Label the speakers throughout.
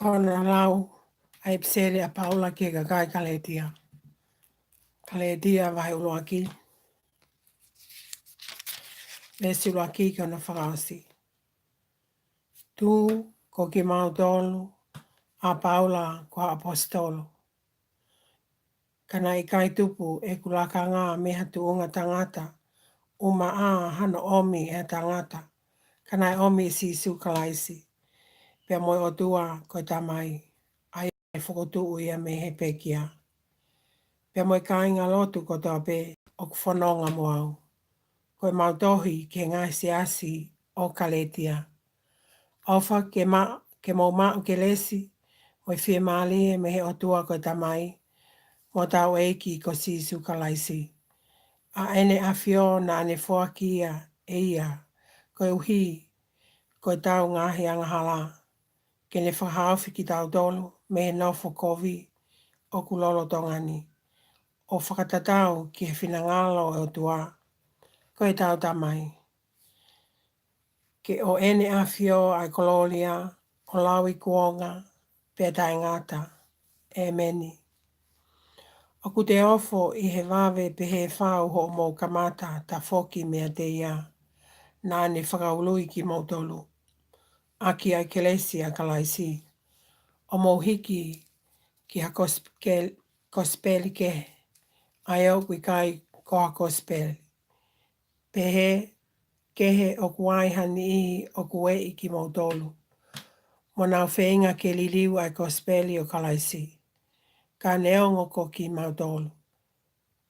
Speaker 1: Kona lau ai psele a paula ke ka kai kaletia. Kaletia vai uloaki. Lesi uloaki ka na whakausi. Tu ko ki mautolu a paula ko apostolo. Kana i kai tupu e kulaka ngā meha tuunga tangata. Uma a hana omi e tangata. Kana i omi si sukalaisi. Pea moi o tua ko tamai. Ai whakotu ia me he pekia. Pea moi kāinga lotu ko toa pe o kuwhanonga mo au. Koe mautohi ke ngai se asi o kaletia. Ofa ke mau mau ke lesi, moi whia maali e me he o tua koe tamai, mo tau eiki ko sisu kalaisi. A ene a fio na ane fuakia e ia, koe uhi, koe tau ngahi angahala. Ke ne whahauwhi ki tau tolu, me he nofo kovi o kulolo tongani. O whakatatau ki he whinangalo e o tua, koe tau tamai. Ke o ene a fio ai kololia, o lawi kuonga, pia tai ngata, e meni. O ku te ofo i he wawe pe he whau ho mō kamata ta foki mea te ia, nā ne whakaului ki mautolu. Aki ai kelesi a kalaisi. O mō hiki ki ha kospeli ke, ai au kui kai koha kospeli. Pehe, kehe o kuaiha ni ihi o kue i ki mautolu. Mo nau whenga ke liliu ai kospeli o kalaisi. Ka neongo ko ki mautolu.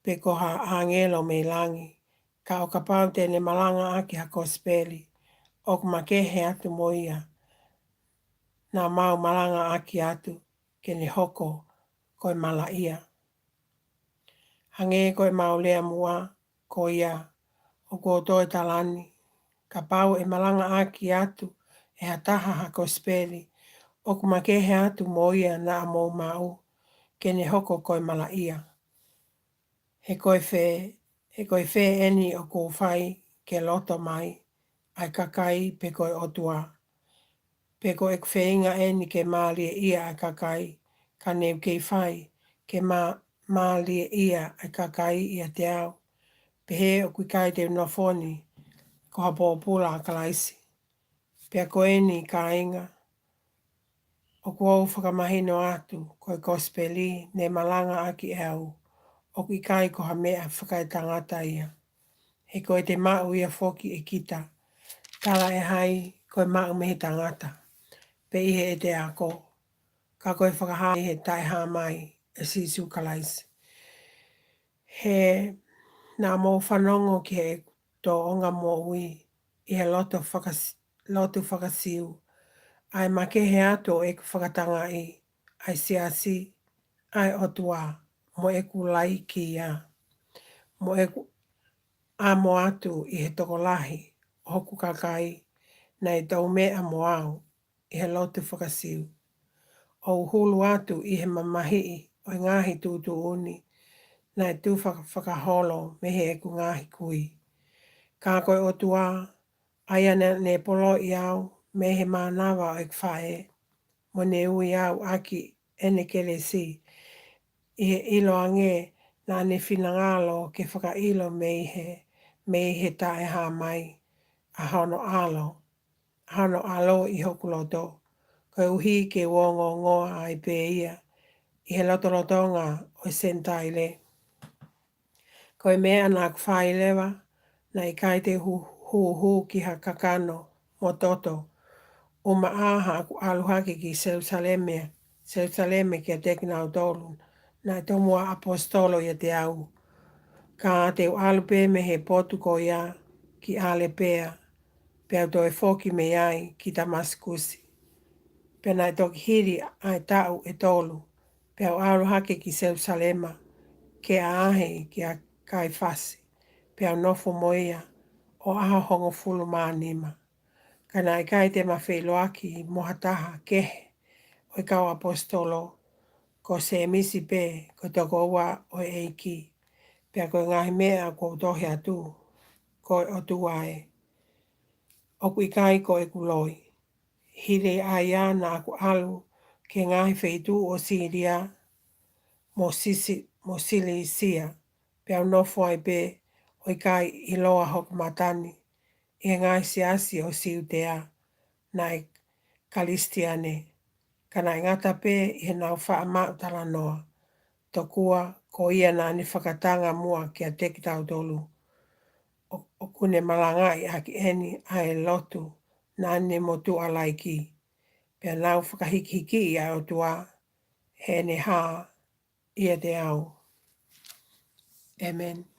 Speaker 1: Pe ko ha angelo me langi. Ka o kapau tene malanga aki ha kospeli. O kumakehe atu moia. Nā mau malanga aki atu. Ke ne hoko koe mala ia. Hange koe maulea mua ko ia. O ko toi talani. Ka pau e malanga aki atu e hataha ha kospeli. O kumakehe atu moia na mo mau. Ke ne hoko koe mala ia. He koe whē eni o ko whai ke loto mai. Ai kakai pe koe otua. Pe koe whēinga eni ke mālie ia ai kakai. Ka neu kei whai ke mālie ia ai kakai ia te au. Pe he o kui kai te unofoni. Ko hapo pula a kalaisi. Pea ko eni ka inga. O kua whakamahino atu koe kospeli ne malanga aki au. O kui kai ko ha mea whakai tangata ia. He koe te mau ia foki e kita. Tala e hai koe mau mehe tangata. Pe ihe e te ako. Ka koe whakahai he tai ha mai e sisu kalaisi. He nā mō whanongo ki he tō onga mō ui. I he lotu whakasiu. Ai make he ato e ku whakatanga i. Ai siasi. Ai otua. Mo e ku lai ki ia. Mo e ku amo atu i he tokolahi. Hoku kakai. Nei tau mea mo au. I he lotu whakasiu. O hulu atu i he mamahii. O ngahi tūtu uni. Nei tū whakaholo me he e ku ngahi kui. Ka koe o tua. Aia ne polo i au. Me he mānawa o e kwhae. Mo ne ui au aki ene kele si. I he ilo ange nā ne whinangalo ke whaka ilo me he tae ha mai. A hono alo. Hono alo i hoku loto. Koe uhi ke wongo ngoa ai pe ia. I he lotolotonga o sentaile. Koe mea nā kwhai lewa. Nei kai te hu ki ha kakano mo toto. O maaha aku aluhake ki Jerusaleme. Jerusaleme ki a tekina o tolu. Nai tomua apostolo ia te au. Ka te alupe me he potu ko ia ki alepea. Pea toi foki me ai ki Damaskusi. Pea nai toki hiri ai tau e tolu. Pea aluhake ki Jerusalema. Ke ahe ki a Kaifasi. Pea nofo moia o aha hongo fulu mānima. Kana i kai te mawhiloaki mohataha kehe o i kau apostolo ko se emisi pe ko toko ua o eiki. Pea koe ngahi mea ko tohi atu ko o tuae. O kui kai ko e kuloi. Hire ai ana aku alu ke ngahi wheitu o Siria mo sili sia, pe au nofo ai pe o i kai i loa hok matani, i ngai siasi o siutea, nai kalistiane, kana ingata pe i nau wha mau tala noa, tokua ko ia na ni whakatanga mua kia teki tau tolu, o kune malangai aki eni ai lotu, na ne motu alaiki, pe nau whakahiki i au tua, he ne haa ia te au. Amen.